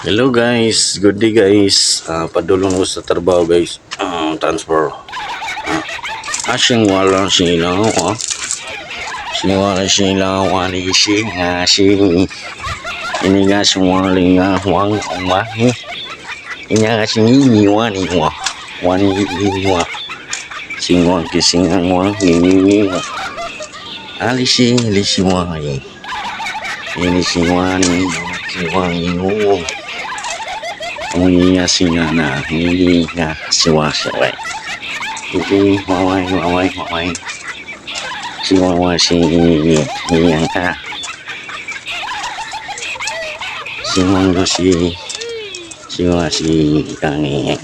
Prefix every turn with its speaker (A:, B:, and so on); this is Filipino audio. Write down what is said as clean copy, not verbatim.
A: Hello guys, good day guys. Padulong ko sa trabaho guys. Transfer. Asing wala sila. Wala sila. Wala sila. Ini nga semua linga huang umah. Ini nga sini wani wa. Wani wa. Singwang kisingang wa. Ini wa. Alisi wa. Ini si wani. Si wani wa. Ini singa na ini nga siwa ini mawai siwa ini yang ka siwa si kani